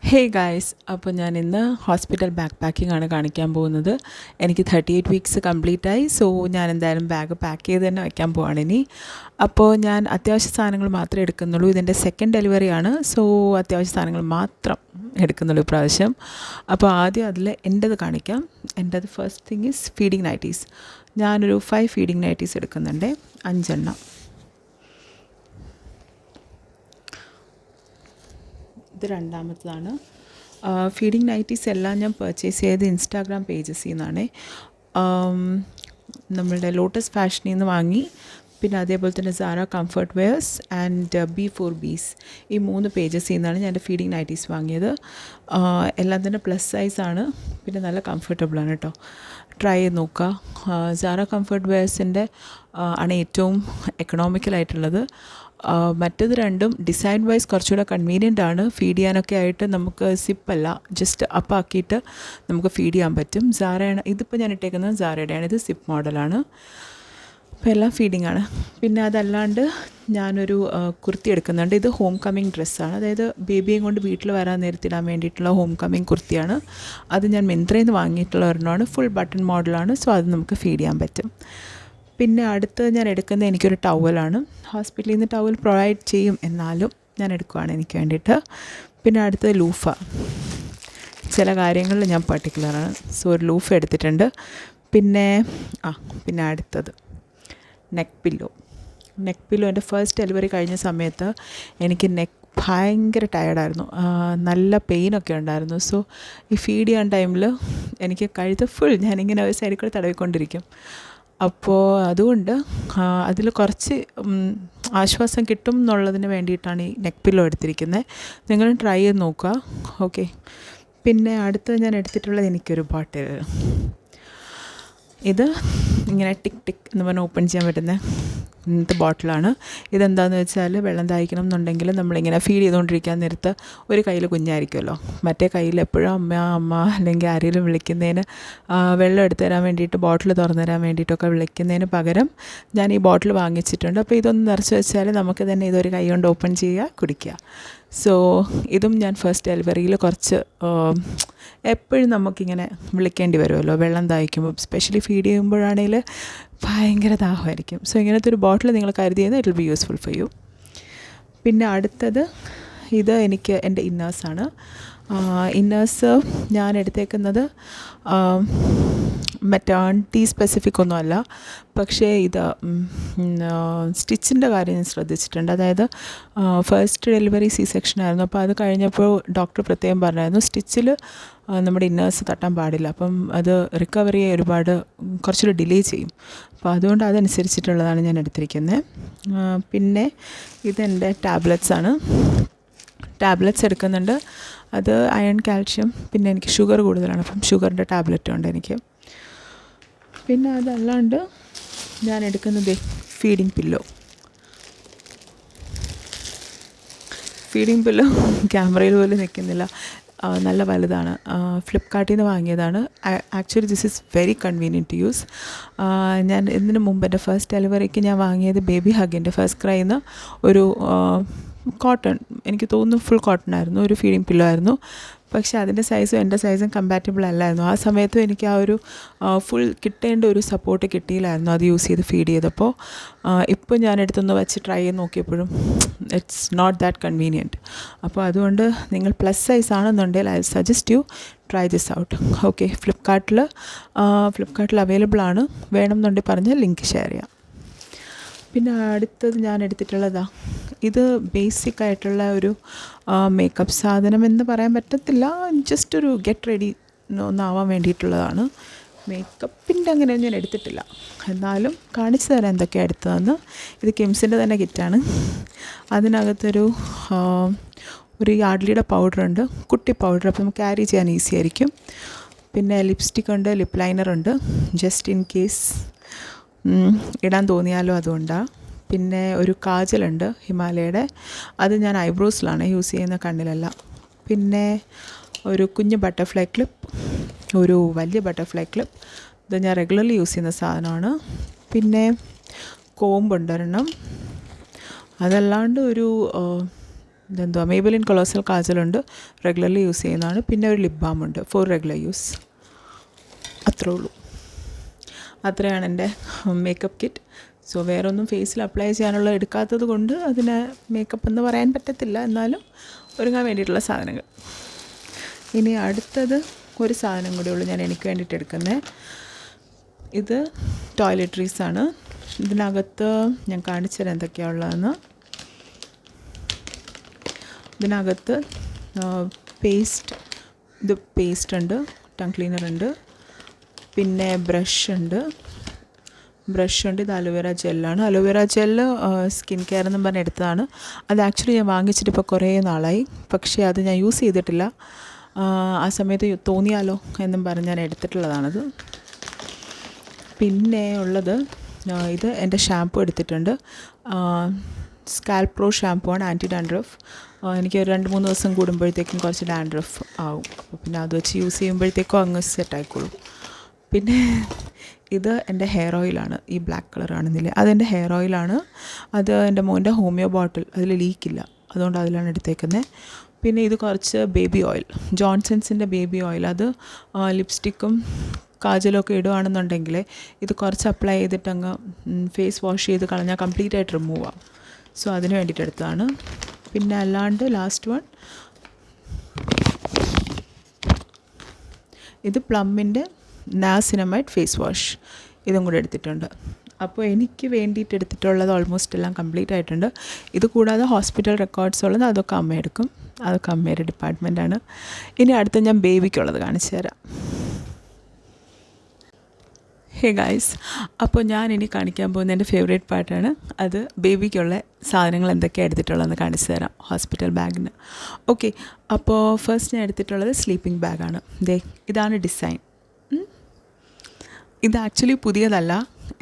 Hey guys, അപ്പോൾ ഞാൻ ഇന്ന് ഹോസ്പിറ്റൽ ബാക്ക് പാക്കിംഗ് ആണ് കാണിക്കാൻ പോകുന്നത്. എനിക്ക് 38 വീക്സ് കംപ്ലീറ്റ് ആയി. സോ ഞാൻ എന്തായാലും ബാഗ് പാക്ക് ചെയ്ത് തന്നെ വയ്ക്കാൻ പോവാണ് ഇനി. അപ്പോൾ ഞാൻ അത്യാവശ്യ സാധനങ്ങൾ മാത്രമേ എടുക്കുന്നുള്ളൂ. ഇതിൻ്റെ സെക്കൻഡ് ഡെലിവറി ആണ്. സോ അത്യാവശ്യ സാധനങ്ങൾ മാത്രം എടുക്കുന്നുള്ളൂ ഇപ്രാവശ്യം. അപ്പോൾ ആദ്യം അതിൽ എൻ്റേത് കാണിക്കാം. എൻ്റേത് first thing is feeding nighties. ഞാനൊരു 5 ഫീഡിങ് നൈറ്റീസ് എടുക്കുന്നുണ്ട്, 5 എണ്ണം. ഇത് രണ്ടാമത്തതാണ്. ഫീഡിങ് നൈറ്റീസ് എല്ലാം ഞാൻ പർച്ചേസ് ചെയ്ത് ഇൻസ്റ്റാഗ്രാം പേജസിൽ നിന്നാണ്. നമ്മളുടെ ലോട്ടസ് ഫാഷനിൽ നിന്ന് വാങ്ങി. പിന്നെ അതേപോലെ തന്നെ സാര കംഫർട്ട് വെയർസ് ആൻഡ് B4Bs, ഈ 3 പേജസിൽ നിന്നാണ് ഞാൻ എൻ്റെ ഫീഡിങ് നൈറ്റീസ് വാങ്ങിയത്. എല്ലാം തന്നെ പ്ലസ് സൈസാണ്, പിന്നെ നല്ല കംഫർട്ടബിളാണ് കേട്ടോ. ട്രൈ ചെയ്ത് നോക്കുക. സാര കംഫർട്ട് വെയർസിൻ്റെ ആണ് ഏറ്റവും എക്കണോമിക്കലായിട്ടുള്ളത്. മറ്റത് രണ്ടും ഡിസൈൻ വൈസ് കുറച്ചുകൂടെ കൺവീനിയൻ്റ് ആണ്. ഫീഡ് ചെയ്യാനൊക്കെ ആയിട്ട് നമുക്ക് സിപ്പല്ല, ജസ്റ്റ് അപ്പാക്കിയിട്ട് നമുക്ക് ഫീഡ് ചെയ്യാൻ പറ്റും. സാരയാണ് ഇതിപ്പോൾ ഞാൻ ഇട്ടേക്കുന്നത്, സാരയുടെയാണ്. ഇത് സിപ്പ് മോഡലാണ്. അപ്പോൾ എല്ലാം ഫീഡിങ് ആണ്. പിന്നെ അതല്ലാണ്ട് ഞാനൊരു കുർത്തി എടുക്കുന്നുണ്ട്. ഇത് ഹോം കമ്മിങ് ഡ്രസ്സാണ്, അതായത് ബേബിയും കൊണ്ട് വീട്ടിൽ വരാൻ നേരത്തിടാൻ വേണ്ടിയിട്ടുള്ള ഹോം കമ്മിങ് കുർത്തിയാണ്. അത് ഞാൻ മിന്ത്രയിൽ നിന്ന് വാങ്ങിയിട്ടുള്ള ഒരെണ്ണമാണ്. ഫുൾ ബട്ടൺ മോഡലാണ്. സോ അത് നമുക്ക് ഫീഡ് ചെയ്യാൻ പറ്റും. പിന്നെ അടുത്ത് ഞാൻ എടുക്കുന്നത് എനിക്കൊരു ടവലാണ്. ഹോസ്പിറ്റലിൽ നിന്ന് ടവൽ പ്രൊവൈഡ് ചെയ്യും, എന്നാലും ഞാൻ എടുക്കുവാണ് എനിക്ക് വേണ്ടിയിട്ട്. പിന്നെ അടുത്തത് ലൂഫ. ചില കാര്യങ്ങളിൽ ഞാൻ പർട്ടിക്കുലറാണ്. സോ ഒരു ലൂഫ എടുത്തിട്ടുണ്ട്. പിന്നെ അടുത്തത് നെക്ക് പില്ലോ. എൻ്റെ ഫസ്റ്റ് ഡെലിവറി കഴിഞ്ഞ സമയത്ത് എനിക്ക് ഭയങ്കര ടയർഡായിരുന്നു. നല്ല പെയിനൊക്കെ ഉണ്ടായിരുന്നു. സോ ഈ ഫീഡ് ചെയ്യാൻ ടൈമിൽ എനിക്ക് കഴുത്ത് ഫുൾ ഞാനിങ്ങനെ ഒരു സൈഡിൽ കൂടെ തടവിക്കൊണ്ടിരിക്കും. അപ്പോൾ അതുകൊണ്ട് അതിൽ കുറച്ച് ആശ്വാസം കിട്ടും എന്നുള്ളതിന് വേണ്ടിയിട്ടാണ് ഈ നെക്ക് പില്ലോ എടുത്തിരിക്കുന്നത്. നിങ്ങൾ ട്രൈ ചെയ്ത് നോക്കുക. ഓക്കെ. പിന്നെ അടുത്ത് ഞാൻ എടുത്തിട്ടുള്ളത് എനിക്കൊരു ബോട്ടിൽ. ഇത് ഇങ്ങനെ ടിക്ക് ടിക്ക് എന്ന് പറഞ്ഞാൽ ഓപ്പൺ ചെയ്യാൻ പറ്റുന്ന ഇങ്ങനത്തെ ബോട്ടിലാണ്. ഇതെന്താണെന്ന് വെച്ചാൽ വെള്ളം ദാഹിക്കണം എന്നുണ്ടെങ്കിൽ നമ്മളിങ്ങനെ ഫീഡ് ചെയ്തുകൊണ്ടിരിക്കാൻ നേരത്ത് ഒരു കയ്യിൽ കുഞ്ഞായിരിക്കുമല്ലോ, മറ്റേ കയ്യിൽ എപ്പോഴും അമ്മ അല്ലെങ്കിൽ ആരെങ്കിലും വിളിക്കുന്നതിന്, വെള്ളം എടുത്തു തരാൻ വേണ്ടിയിട്ട്, ബോട്ടിൽ തുറന്നു തരാൻ വേണ്ടിയിട്ടൊക്കെ വിളിക്കുന്നതിന് പകരം ഞാൻ ഈ ബോട്ടിൽ വാങ്ങിച്ചിട്ടുണ്ട്. അപ്പോൾ ഇതൊന്ന് നിറച്ച് വെച്ചാൽ നമുക്ക് തന്നെ ഇതൊരു കൈ കൊണ്ട് ഓപ്പൺ ചെയ്യുക, കുടിക്കുക. സോ ഇതും ഞാൻ ഫസ്റ്റ് ഡെലിവറിയിൽ കുറച്ച് എപ്പോഴും നമുക്കിങ്ങനെ വിളിക്കേണ്ടി വരുമല്ലോ വെള്ളം ദാഹിക്കുമ്പോൾ, സ്പെഷ്യലി ഫീഡ് ചെയ്യുമ്പോഴാണെങ്കിൽ ഭയങ്കര ദാഹമായിരിക്കും. സോ ഇങ്ങനത്തെ ഒരു ബോട്ടിൽ നിങ്ങൾ കരുതിയത് it will be useful for you. പിന്നെ അടുത്തത് ഇത് എനിക്ക് എൻ്റെ ഇന്നേഴ്സാണ്. ഇന്നേഴ്സ് ഞാൻ എടുത്തേക്കുന്നത് മെറ്റേണിറ്റി സ്പെസിഫിക് ഒന്നുമല്ല, പക്ഷേ ഇത് സ്റ്റിച്ചിൻ്റെ കാര്യം ഞാൻ ശ്രദ്ധിച്ചിട്ടുണ്ട്. അതായത് ഫസ്റ്റ് ഡെലിവറി C-സെക്ഷൻ ആയിരുന്നു. അപ്പോൾ അത് കഴിഞ്ഞപ്പോൾ ഡോക്ടർ പ്രത്യേകം പറഞ്ഞായിരുന്നു സ്റ്റിച്ചിൽ നമ്മുടെ ഇന്നേഴ്സ് തട്ടാൻ പാടില്ല. അപ്പം അത് റിക്കവറിയെ കുറച്ചൊരു ഡിലേ ചെയ്യും. അപ്പോൾ അതുകൊണ്ട് അതനുസരിച്ചിട്ടുള്ളതാണ് ഞാൻ എടുത്തിരിക്കുന്നത്. പിന്നെ ഇതെൻ്റെ ടാബ്ലറ്റ്സാണ്. ടാബ്ലറ്റ്സ് എടുക്കുന്നുണ്ട്. അത് അയൺ, കാൽഷ്യം, പിന്നെ എനിക്ക് ഷുഗർ കൂടുതലാണ്. അപ്പം ഷുഗറിൻ്റെ ടാബ്ലറ്റും ഉണ്ട് എനിക്ക്. പിന്നെ അതല്ലാണ്ട് ഞാൻ എടുക്കുന്നത് ഫീഡിങ് പില്ലോ. ക്യാമറയിൽ പോലും നിൽക്കുന്നില്ല, നല്ല വലുതാണ്. ഫ്ലിപ്കാർട്ടിൽ നിന്ന് വാങ്ങിയതാണ്. Actually this is very convenient to use. ഞാൻ ഇതിന് മുമ്പ് എൻ്റെ ഫസ്റ്റ് ഡെലിവറിക്ക് ഞാൻ വാങ്ങിയത് ബേബി ഹഗിൻ്റെ ഫസ്റ്റ് ക്രൈന്ന് ഒരു കോട്ടൺ, എനിക്ക് തോന്നുന്നു ഫുൾ കോട്ടൺ ആയിരുന്നു, ഒരു ഫീഡിങ് പില്ലോ ആയിരുന്നു. പക്ഷേ അതിൻ്റെ സൈസും എൻ്റെ സൈസും കമ്പാറ്റബിൾ അല്ലായിരുന്നു. ആ സമയത്തും എനിക്ക് ആ ഒരു ഫുൾ കിട്ടേണ്ട ഒരു സപ്പോർട്ട് കിട്ടിയില്ലായിരുന്നു അത് യൂസ് ചെയ്ത് ഫീഡ് ചെയ്തപ്പോൾ. ഇപ്പോൾ ഞാൻ എടുത്തൊന്ന് വെച്ച് ട്രൈ ചെയ്ത് നോക്കിയപ്പോഴും ഇറ്റ്സ് നോട്ട് ദാറ്റ് കൺവീനിയൻറ്റ്. അപ്പോൾ അതുകൊണ്ട് നിങ്ങൾ പ്ലസ് സൈസ് ആണെന്നുണ്ടെങ്കിൽ I suggest you try this out. Okay. ഫ്ലിപ്കാർട്ടിൽ അവൈലബിൾ ആണ്. വേണമെന്നുണ്ടെങ്കിൽ പറഞ്ഞാൽ ലിങ്ക് ഷെയർ ചെയ്യാം. പിന്നെ അടുത്തത് ഞാൻ എടുത്തിട്ടുള്ളതാണ്, ഇത് ബേസിക് ആയിട്ടുള്ള ഒരു മേക്കപ്പ് സാധനം എന്ന് പറയാൻ പറ്റത്തില്ല, ജസ്റ്റ് ഒരു ഗെറ്റ് റെഡി ഒന്നാവാൻ വേണ്ടിയിട്ടുള്ളതാണ്. മേക്കപ്പിൻ്റെ അങ്ങനെ ഞാൻ എടുത്തിട്ടില്ല, എന്നാലും കാണിച്ചു തരാം എന്തൊക്കെയാണ് എടുത്തതെന്ന്. ഇത് കിംസിൻ്റെ തന്നെ കിറ്റാണ്. അതിനകത്തൊരു യാർഡ്ലിയുടെ പൗഡറുണ്ട്, കുട്ടി പൗഡർ, അപ്പോൾ നമുക്ക് ക്യാരി ചെയ്യാൻ ഈസി ആയിരിക്കും. പിന്നെ ലിപ്സ്റ്റിക് ഉണ്ട്, ലിപ്പ് ലൈനർ ഉണ്ട്, ജസ്റ്റ് ഇൻ കേസ് ഇടാൻ തോന്നിയാലോ അതുകൊണ്ടാണ്. പിന്നെ ഒരു കാജലുണ്ട് ഹിമാലയയുടെ, അത് ഞാൻ ഐബ്രോസിലാണ് യൂസ് ചെയ്യുന്ന, കണ്ണിലല്ല. പിന്നെ ഒരു കുഞ്ഞ് ബട്ടർഫ്ലൈ ക്ലിപ്പ്, ഒരു വലിയ ബട്ടർഫ്ലൈ ക്ലിപ്പ്, ഇത് ഞാൻ റെഗുലർലി യൂസ് ചെയ്യുന്ന സാധനമാണ്. പിന്നെ കോമ്പുണ്ട് ഒരെണ്ണം. അതല്ലാണ്ട് ഒരു ഇതെന്തുവാ, മേബലിൻ കൊളോസൽ കാജലുണ്ട്, റെഗുലർലി യൂസ് ചെയ്യുന്നതാണ്. പിന്നെ ഒരു ലിപ് ബാം ഉണ്ട് ഫോർ റെഗുലർ യൂസ്. അത്രേ ഉള്ളൂ. അത്രയാണ് എൻ്റെ മേക്കപ്പ് കിറ്റ്. സോ വേറൊന്നും ഫേസിൽ അപ്ലൈ ചെയ്യാനുള്ള എടുക്കാത്തത് കൊണ്ട് അതിന് മേക്കപ്പ് എന്ന് പറയാൻ പറ്റത്തില്ല, എന്നാലും ഒരുങ്ങാൻ വേണ്ടിയിട്ടുള്ള സാധനങ്ങൾ. ഇനി അടുത്തത് ഒരു സാധനം കൂടെ ഉള്ളൂ ഞാൻ എനിക്ക് വേണ്ടിയിട്ട് എടുക്കുന്നത്. ഇത് ടോയ്ലറ്ററീസാണ്. ഇതിനകത്ത് ഞാൻ കാണിച്ചു തരാം എന്തൊക്കെയാണ് ഉള്ളതെന്ന്. ഇതിനകത്ത് പേസ്റ്റ് ഉണ്ട്, ടങ് ക്ലീനർ ഉണ്ട്, പിന്നെ ബ്രഷ് ഉണ്ട്. ഇത് അലോവേറ ജെല്ലാണ്. അലോവേറ ജെല്ല് സ്കിൻ കെയർ എന്നും പറഞ്ഞ് എടുത്തതാണ്. അത് ആക്ച്വലി ഞാൻ വാങ്ങിച്ചിട്ട് ഇപ്പോൾ കുറേ നാളായി, പക്ഷേ അത് ഞാൻ യൂസ് ചെയ്തിട്ടില്ല. ആ സമയത്ത് തോന്നിയാലോ എന്നും പറഞ്ഞ് ഞാൻ എടുത്തിട്ടുള്ളതാണത്. പിന്നെ ഉള്ളത് ഇത് എൻ്റെ ഷാമ്പു എടുത്തിട്ടുണ്ട്. സ്കാൽപ് പ്രോ ഷാമ്പു ആണ്, ആൻറ്റി ഡാൻഡ്രഫ്. എനിക്ക് 2-3 ദിവസം കൂടുമ്പോഴത്തേക്കും കുറച്ച് ഡാൻഡ്രഫ് ആവും. അപ്പോൾ പിന്നെ അത് വെച്ച് യൂസ് ചെയ്യുമ്പോഴത്തേക്കും അങ്ങ് സെറ്റായിക്കോളും. പിന്നെ ഇത് എൻ്റെ ഹെയർ ഓയിലാണ്. ഈ ബ്ലാക്ക് കളർ കാണുന്നില്ലേ, അതെൻ്റെ ഹെയർ ഓയിലാണ്. അത് എൻ്റെ മോൻ്റെ ഹോമിയോ ബോട്ടിൽ, അതിൽ ലീക്കില്ല, അതുകൊണ്ട് അതിലാണ് എടുത്തേക്കുന്നത്. പിന്നെ ഇത് കുറച്ച് ബേബി ഓയിൽ, ജോൺസൺസിൻ്റെ ബേബി ഓയിൽ. അത് ലിപ്സ്റ്റിക്കും കാജലൊക്കെ ഇടുകയാണെന്നുണ്ടെങ്കിൽ ഇത് കുറച്ച് അപ്ലൈ ചെയ്തിട്ട് അങ്ങ് ഫേസ് വാഷ് ചെയ്ത് കളഞ്ഞാൽ കംപ്ലീറ്റ് ആയിട്ട് റിമൂവ് ആവും. സോ അതിന് വേണ്ടിയിട്ട് എടുത്തതാണ്. പിന്നെ അല്ലാണ്ട് ലാസ്റ്റ് വൺ ഇത് പ്ലമ്മിൻ്റെ നാസിനമൈഡ് ഫേസ് വാഷ്, ഇതും കൂടെ എടുത്തിട്ടുണ്ട്. അപ്പോൾ എനിക്ക് വേണ്ടിയിട്ട് എടുത്തിട്ടുള്ളത് ഓൾമോസ്റ്റ് എല്ലാം കംപ്ലീറ്റ് ആയിട്ടുണ്ട്. ഇത് കൂടാതെ ഹോസ്പിറ്റൽ റെക്കോർഡ്സ് ഉള്ളത് അതൊക്കെ അമ്മ എടുക്കും, അതൊക്കെ അമ്മയുടെ ഡിപ്പാർട്ട്മെൻറ്റാണ്. ഇനി അടുത്ത ഞാൻ ബേബിക്കുള്ളത് കാണിച്ചു തരാം. ഹേ ഗായ്സ്, അപ്പോൾ ഞാൻ ഇനി കാണിക്കാൻ പോകുന്ന എൻ്റെ ഫേവറേറ്റ് പാർട്ടാണ്. അത് ബേബിക്കുള്ള സാധനങ്ങൾ എന്തൊക്കെയാണ് എടുത്തിട്ടുള്ളതെന്ന് കാണിച്ചു തരാം ഹോസ്പിറ്റൽ ബാഗിന്. ഓക്കെ, അപ്പോൾ ഫസ്റ്റ് ഞാൻ എടുത്തിട്ടുള്ളത് സ്ലീപ്പിംഗ് ബാഗാണ്. ഇതാണ് ഡിസൈൻ. ഇത് ആക്ച്വലി പുതിയതല്ല,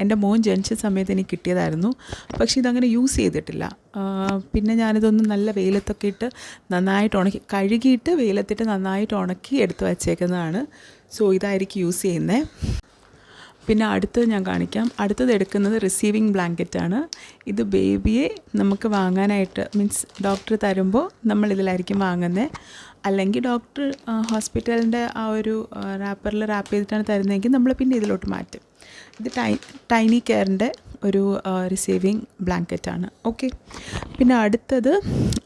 എൻ്റെ മോൻ ജനിച്ച സമയത്ത് എനിക്ക് കിട്ടിയതായിരുന്നു. പക്ഷേ ഇതങ്ങനെ യൂസ് ചെയ്തിട്ടില്ല. പിന്നെ ഞാനിതൊന്ന് നല്ല വെയിലത്തൊക്കെ ഇട്ട് നന്നായിട്ട് ഉണക്കി, കഴുകിയിട്ട് വെയിലത്തിട്ട് നന്നായിട്ട് ഉണക്കി എടുത്ത് വച്ചേക്കുന്നതാണ്. സോ ഇതായിരിക്കും യൂസ് ചെയ്യുന്നത്. പിന്നെ അടുത്തത് ഞാൻ കാണിക്കാം. അടുത്തത് എടുക്കുന്നത് റിസീവിങ് ബ്ലാങ്കറ്റാണ്. ഇത് ബേബിയെ നമുക്ക് വാങ്ങാനായിട്ട്, മീൻസ് ഡോക്ടർ തരുമ്പോൾ നമ്മളിതിലായിരിക്കും വാങ്ങുന്നത്. അല്ലെങ്കിൽ ഡോക്ടർ ഹോസ്പിറ്റലിൻ്റെ ആ ഒരു റാപ്പറിൽ റാപ്പ് ചെയ്തിട്ടാണ് തരുന്നതെങ്കിൽ നമ്മൾ പിന്നെ ഇതിലോട്ട് മാറ്റും. ഇത് ടൈനി കെയറിൻ്റെ ഒരു റിസീവിങ് ബ്ലാങ്കറ്റാണ്. ഓക്കെ, പിന്നെ അടുത്തത്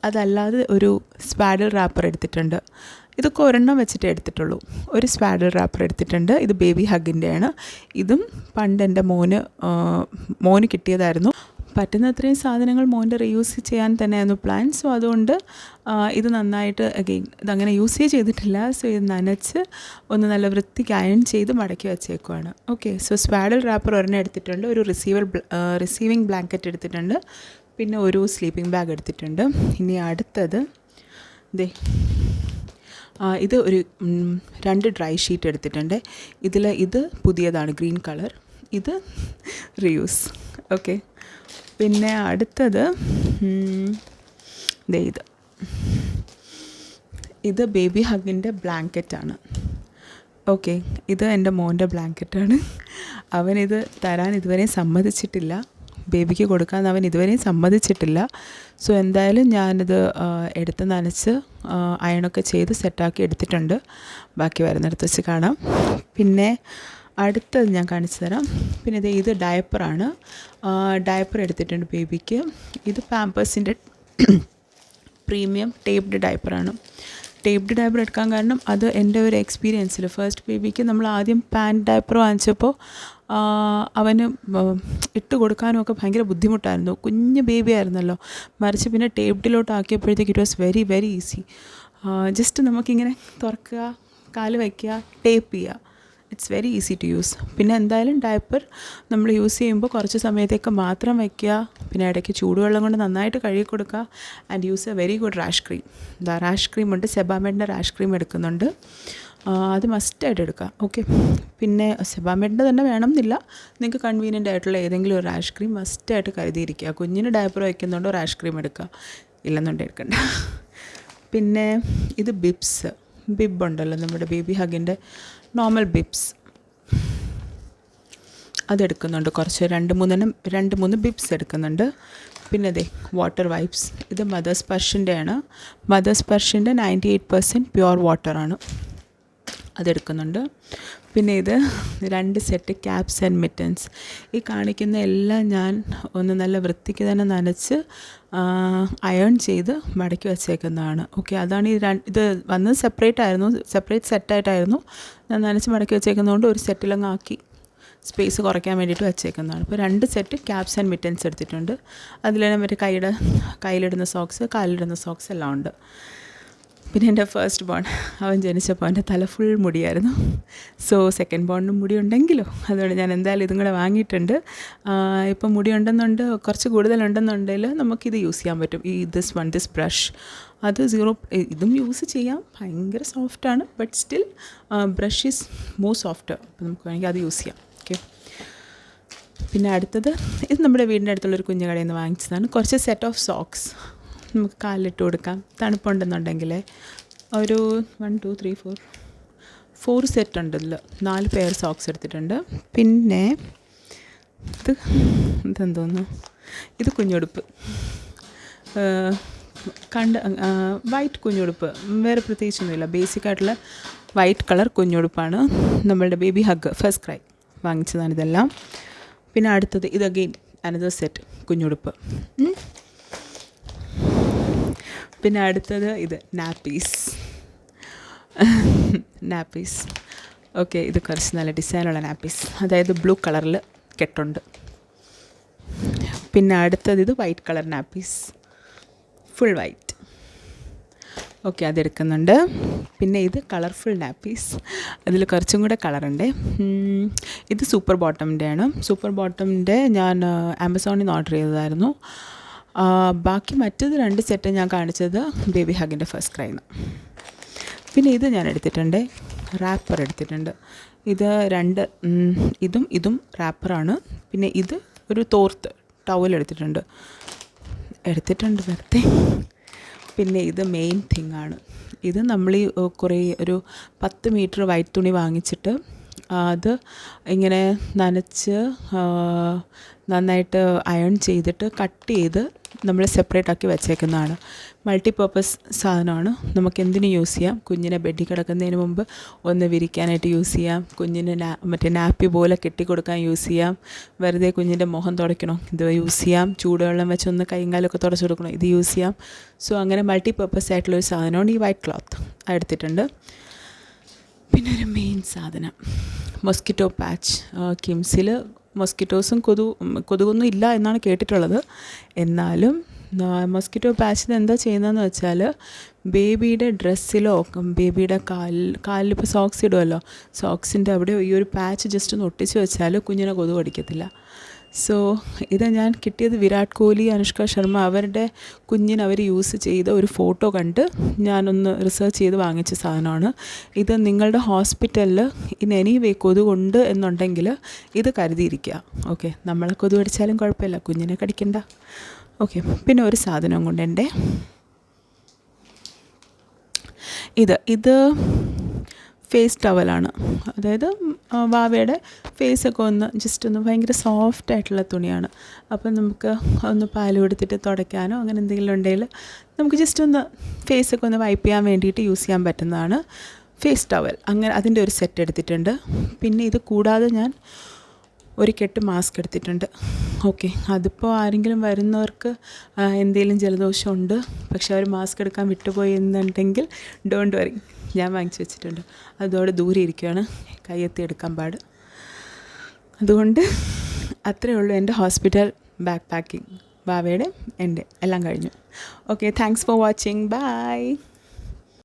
അതല്ലാതെ ഒരു സ്പാഡിൽ റാപ്പർ എടുത്തിട്ടുണ്ട്. ഇതൊക്കെ ഒരെണ്ണം വെച്ചിട്ടേ എടുത്തിട്ടുള്ളൂ. ഒരു സ്വാഡിൽ റാപ്പർ എടുത്തിട്ടുണ്ട്. ഇത് ബേബി ഹഗിൻ്റെയാണ്. ഇതും പണ്ട് എൻ്റെ മോന് കിട്ടിയതായിരുന്നു. പറ്റുന്നത്രയും സാധനങ്ങൾ മോൻ്റെ റീയൂസ് ചെയ്യാൻ തന്നെയായിരുന്നു പ്ലാൻ. സോ അതുകൊണ്ട് ഇത് നന്നായിട്ട് ഇതങ്ങനെ യൂസേ ചെയ്തിട്ടില്ല. സോ ഇത് നനച്ച് ഒന്ന് നല്ല വൃത്തിക്ക് അയൺ ചെയ്ത് മടക്കി വെച്ചേക്കുവാണ്. ഓക്കെ, സോ സ്വാഡിൽ റാപ്പർ ഒരെണ്ണം എടുത്തിട്ടുണ്ട്. ഒരു റിസീവിങ് ബ്ലാങ്കറ്റ് എടുത്തിട്ടുണ്ട്. പിന്നെ ഒരു സ്ലീപ്പിംഗ് ബാഗ് എടുത്തിട്ടുണ്ട്. ഇനി അടുത്തത് ഇത് ഒരു 2 ഡ്രൈ ഷീറ്റ് എടുത്തിട്ടുണ്ട്. ഇത് പുതിയതാണ്, ഗ്രീൻ കളർ. ഇത് റീയൂസ്. ഓക്കെ, പിന്നെ അടുത്തത് ഇത് ബേബി ഹഗിൻ്റെ ബ്ലാങ്കറ്റാണ്. ഓക്കെ, ഇത് എൻ്റെ മോൻ്റെ ബ്ലാങ്കറ്റാണ്. അവനിത് തരാൻ ഇതുവരെയും സമ്മതിച്ചിട്ടില്ല, ബേബിക്ക് കൊടുക്കാൻ അവൻ ഇതുവരെയും സമ്മതിച്ചിട്ടില്ല. സോ എന്തായാലും ഞാനിത് എടുത്ത് നനച്ച് അയണൊക്കെ ചെയ്ത് സെറ്റാക്കി എടുത്തിട്ടുണ്ട്. ബാക്കി വരുന്നിടത്ത് വെച്ച് കാണാം. പിന്നെ അടുത്തത് ഞാൻ കാണിച്ചു തരാം. പിന്നെ ഇത് ഡയപ്പറാണ്. ഡയപ്പർ എടുത്തിട്ടുണ്ട് ബേബിക്ക്. ഇത് പാമ്പേഴ്സിൻ്റെ പ്രീമിയം ടേപ്ഡ് ഡയപ്പറാണ്. ടേപ്ഡ് ഡയപ്പർ എടുക്കാൻ കാരണം അത് എൻ്റെ ഒരു എക്സ്പീരിയൻസിൽ ഫസ്റ്റ് ബേബിക്ക് നമ്മൾ ആദ്യം പാൻറ്റ് ഡയപ്പർ വാങ്ങിച്ചപ്പോൾ അവന് ഇട്ട് കൊടുക്കാനുമൊക്കെ ഭയങ്കര ബുദ്ധിമുട്ടായിരുന്നു. കുഞ്ഞ് ബേബി ആയിരുന്നല്ലോ. മറിച്ച് പിന്നെ ടേപ്ഡിലോട്ട് ആക്കിയപ്പോഴത്തേക്ക് it was very very easy. Just നമുക്കിങ്ങനെ തുറക്കുക, കാല് വയ്ക്കുക, ടേപ്പ് ചെയ്യുക. It's very easy to use. പിന്നെ എന്തായാലും ഡയപ്പർ നമ്മൾ യൂസ് ചെയ്യുമ്പോൾ കുറച്ച് സമയത്തേക്ക് മാത്രം വയ്ക്കുക. പിന്നെ ഇടയ്ക്ക് ചൂടുവെള്ളം കൊണ്ട് നന്നായിട്ട് കഴുകി കൊടുക്കുക. And use A very good rash cream. Rash cream ഉണ്ട്, സെബാമെഡിൻ്റെ റാഷ് ക്രീം എടുക്കുന്നുണ്ട്. അത് മസ്റ്റായിട്ട് എടുക്കുക. ഓക്കെ, പിന്നെ സെബാമെഡിൻ്റെ തന്നെ വേണം എന്നില്ല, നിങ്ങൾക്ക് കൺവീനിയൻ്റ് ആയിട്ടുള്ള ഏതെങ്കിലും ഒരു റാഷ് ക്രീം മസ്റ്റായിട്ട് കരുതിയിരിക്കുക. കുഞ്ഞിന് ഡയപ്പർ വയ്ക്കുന്നുണ്ടോ റാഷ് ക്രീം എടുക്കുക, ഇല്ലെന്നുണ്ടെങ്കിൽ എടുക്കണ്ട. പിന്നെ ഇത് ബിബ് ഉണ്ടല്ലോ, നമ്മുടെ ബേബി ഹഗിൻ്റെ നോർമൽ ബിബ്സ്, അതെടുക്കുന്നുണ്ട്. കുറച്ച് 2-3 ബിബ്സ് എടുക്കുന്നുണ്ട്. പിന്നെ ദേ വാട്ടർ വൈപ്സ്. ഇത് മദേഴ്സ് സ്പർശിൻ്റെ ആണ്. മദേഴ്സ് സ്പർശിൻ്റെ 98% പ്യുവർ വാട്ടറാണ്, അതെടുക്കുന്നുണ്ട്. പിന്നെ ഇത് 2 സെറ്റ് ക്യാപ്സ് ആൻഡ് മിറ്റൻസ്. ഈ കാണിക്കുന്ന എല്ലാം ഞാൻ ഒന്ന് നല്ല വൃത്തിക്ക് തന്നെ നനച്ച് അയൺ ചെയ്ത് മടക്കി വച്ചേക്കുന്നതാണ്. ഓക്കെ, അതാണ് ഇത് വന്നത് സെപ്പറേറ്റ് സെറ്റായിട്ടായിരുന്നു. ഞാൻ നനച്ച് മടക്കി വെച്ചേക്കുന്നതുകൊണ്ട് ഒരു സെറ്റിലങ്ങ് ആക്കി സ്പേസ് കുറയ്ക്കാൻ വേണ്ടിയിട്ട് വെച്ചേക്കുന്നതാണ്. ഇപ്പോൾ 2 സെറ്റ് ക്യാപ്സ് ആൻഡ് മിറ്റൻസ് എടുത്തിട്ടുണ്ട്. അതിലെല്ലാം മറ്റേ കയ്യിലിടുന്ന സോക്സ്, കാലിലിടുന്ന സോക്സ് എല്ലാം ഉണ്ട്. പിന്നെ എൻ്റെ ഫസ്റ്റ് ബോൺ, അവൻ ജനിച്ചപ്പോൾ അവൻ്റെ തല ഫുൾ മുടിയായിരുന്നു. സോ സെക്കൻഡ് ബോണിനും മുടി ഉണ്ടെങ്കിലോ, അതുകൊണ്ട് ഞാൻ എന്തായാലും ഇതും കൂടെ വാങ്ങിയിട്ടുണ്ട്. ഇപ്പം മുടി കുറച്ച് കൂടുതലുണ്ടെന്നുണ്ടെങ്കിൽ നമുക്കിത് യൂസ് ചെയ്യാൻ പറ്റും. ദിസ് ബ്രഷ് അത് ഇതും യൂസ് ചെയ്യാം. ഭയങ്കര സോഫ്റ്റാണ്, but still brush is more soft. അപ്പോൾ നമുക്ക് വേണമെങ്കിൽ അത് യൂസ് ചെയ്യാം. ഓക്കെ, പിന്നെ അടുത്തത് ഇത് നമ്മുടെ വീടിൻ്റെ അടുത്തുള്ളൊരു കുഞ്ഞു കടയിൽ നിന്ന് വാങ്ങിച്ചതാണ്. കുറച്ച് സെറ്റ് ഓഫ് സോക്സ് നമുക്ക് കാലിലിട്ട് കൊടുക്കാം. തണുപ്പുണ്ടെന്നുണ്ടെങ്കിൽ ഒരു 1 2 3 4 സെറ്റ് ഉണ്ട്. ഇതിൽ 4 പെയർ സോക്സ് എടുത്തിട്ടുണ്ട്. പിന്നെ ഇതെന്തോന്നു, ഇത് കുഞ്ഞുടുപ്പ്, വൈറ്റ് കുഞ്ഞുടുപ്പ്, വേറെ പ്രത്യേകിച്ചൊന്നുമില്ല. ബേസിക്കായിട്ടുള്ള വൈറ്റ് കളർ കുഞ്ഞുടുപ്പാണ്. നമ്മളുടെ ബേബി ഹഗ് ഫസ്റ്റ് ക്രൈ വാങ്ങിച്ചതാണ് ഇതെല്ലാം. പിന്നെ അടുത്തത് ഇത് അഗെയിൻ അനദർ സെറ്റ് കുഞ്ഞുടുപ്പ്. പിന്നെ അടുത്തത് ഇത് നാപ്പീസ്. ഓക്കെ, ഇത് കുറച്ച് നല്ല ഡിസൈനുള്ള നാപ്പീസ്, അതായത് ബ്ലൂ കളറിൽ കെട്ടുണ്ട്. പിന്നെ അടുത്തത് ഇത് white colour nappies, full white. Okay, അതെടുക്കുന്നുണ്ട്. പിന്നെ ഇത് കളർഫുൾ നാപ്പീസ്, അതിൽ കുറച്ചും കൂടെ കളറുണ്ട്. ഇത് സൂപ്പർ ബോട്ടമിൻ്റെ ആണ്. സൂപ്പർ ബോട്ടമിൻ്റെ ഞാൻ ആമസോണിൽ നിന്ന് ഓർഡർ ചെയ്തതായിരുന്നു. ബാക്കി മറ്റത് 2 സെറ്റ് ഞാൻ കാണിച്ചത് ബേബി ഹഗിൻ്റെ ഫസ്റ്റ് ക്രൈന്ന്. പിന്നെ ഇത് ഞാൻ എടുത്തിട്ടുണ്ട്, റാപ്പർ എടുത്തിട്ടുണ്ട്. ഇത് 2 ഇതും റാപ്പറാണ്. പിന്നെ ഇത് ഒരു തോർത്ത് ടവൽ എടുത്തിട്ടുണ്ട് വെറുതെ. പിന്നെ ഇത് മെയിൻ തിങ് ആണ്. ഇത് നമ്മൾ ഒരു 10 മീറ്റർ വൈറ്റ് തുണി വാങ്ങിച്ചിട്ട് അത് ഇങ്ങനെ നനച്ച് നന്നായിട്ട് അയൺ ചെയ്തിട്ട് കട്ട് ചെയ്ത് നമ്മൾ സെപ്പറേറ്റ് ആക്കി വെച്ചേക്കുന്നതാണ്. മൾട്ടിപർപ്പസ് സാധനമാണ്. നമുക്ക് എന്തിനും യൂസ് ചെയ്യാം. കുഞ്ഞിനെ ബെഡിൽ കിടക്കുന്നതിന് മുമ്പ് ഒന്ന് വിരിക്കാനായിട്ട് യൂസ് ചെയ്യാം. കുഞ്ഞിന് മറ്റേ നാപ്പി പോലെ കെട്ടിക്കൊടുക്കാൻ യൂസ് ചെയ്യാം. വെറുതെ കുഞ്ഞിൻ്റെ മുഖം തുടയ്ക്കണോ, ഇത് യൂസ് ചെയ്യാം. ചൂടുവെള്ളം വെച്ചൊന്ന് കൈയും കാലൊക്കെ തുടച്ച് കൊടുക്കണം, ഇത് യൂസ് ചെയ്യാം. സോ അങ്ങനെ മൾട്ടിപർപ്പസ് ആയിട്ടുള്ളൊരു സാധനമാണ് ഈ വൈറ്റ് ക്ലോത്ത് എടുത്തിട്ടുണ്ട്. പിന്നെ ഒരു മെയിൻ സാധനം മൊസ്കിറ്റോ പാച്ച്. കിംസിൽ മൊസ്കിറ്റോസും കൊതുകൊന്നും ഇല്ല എന്നാണ് കേട്ടിട്ടുള്ളത്. എന്നാലും മൊസ്കിറ്റോ പാച്ചിൽ എന്താ ചെയ്യുന്നതെന്ന് വെച്ചാൽ ബേബിയുടെ ഡ്രസ്സിലോ ബേബിയുടെ കാലിലിപ്പോൾ സോക്സ് ഇടുമല്ലോ, സോക്സിൻ്റെ അവിടെ ഈ ഒരു പാച്ച് ജസ്റ്റ് ഒന്ന് ഒട്ടിച്ച് വെച്ചാൽ കുഞ്ഞിനെ കൊതുക് കടിക്കത്തില്ല. സോ ഇത് ഞാൻ കിട്ടിയത് വിരാട് കോഹ്ലി, അനുഷ്ക ശർമ്മ അവരുടെ കുഞ്ഞിന് അവർ യൂസ് ചെയ്ത ഒരു ഫോട്ടോ കണ്ട് ഞാനൊന്ന് റിസർച്ച് ചെയ്ത് വാങ്ങിച്ച സാധനമാണ്. ഇത് നിങ്ങളുടെ ഹോസ്പിറ്റലിൽ ഇൻ എനി വേ കൊതുകുണ്ട് എന്നുണ്ടെങ്കിൽ ഇത് കരുതിയിരിക്കുക. ഓക്കെ, നമ്മളെ കൊതുക് കടിച്ചാലും കുഴപ്പമില്ല, കുഞ്ഞിനെ കടിക്കണ്ട. ഓക്കെ, പിന്നെ ഒരു സാധനം കൊണ്ട് എൻ്റെ ഇത് ഫേസ് ടവലാണ്. അതായത് വാവയുടെ ഫേസൊക്കെ ജസ്റ്റ് ഒന്ന് ഭയങ്കര സോഫ്റ്റായിട്ടുള്ള തുണിയാണ്. അപ്പം നമുക്ക് ഒന്ന് പാല് കൊടുത്തിട്ട് തുടയ്ക്കാനോ അങ്ങനെ എന്തെങ്കിലും ഉണ്ടെങ്കിൽ നമുക്ക് ജസ്റ്റ് ഒന്ന് ഫേസൊക്കെ ഒന്ന് വൈപ്പ് ചെയ്യാൻ വേണ്ടിയിട്ട് യൂസ് ചെയ്യാൻ പറ്റുന്നതാണ് ഫേസ് ടവൽ. അങ്ങനെ അതിൻ്റെ ഒരു സെറ്റ് എടുത്തിട്ടുണ്ട്. പിന്നെ ഇത് കൂടാതെ ഞാൻ ഒരു കെട്ട് മാസ്ക് എടുത്തിട്ടുണ്ട്. ഓക്കെ, അതിപ്പോൾ ആരെങ്കിലും വരുന്നവർക്ക് എന്തെങ്കിലും ജലദോഷം ഉണ്ട്, പക്ഷെ അവർ മാസ്ക് എടുക്കാൻ വിട്ടുപോയി എന്നുണ്ടെങ്കിൽ ഡോണ്ട് വറി, ഞാൻ വാങ്ങിച്ചു വെച്ചിട്ടുണ്ട്. അതോടെ ദൂരെ ഇരിക്കുകയാണ്, കയ്യെത്തി എടുക്കാൻ പാട്. അതുകൊണ്ട് അത്രയേ ഉള്ളൂ എൻ്റെ ഹോസ്പിറ്റൽ ബാക്ക് പാക്കിങ്. ബാവയുടെ എൻ്റെ എല്ലാം കഴിഞ്ഞു. Okay, thanks for watching. By.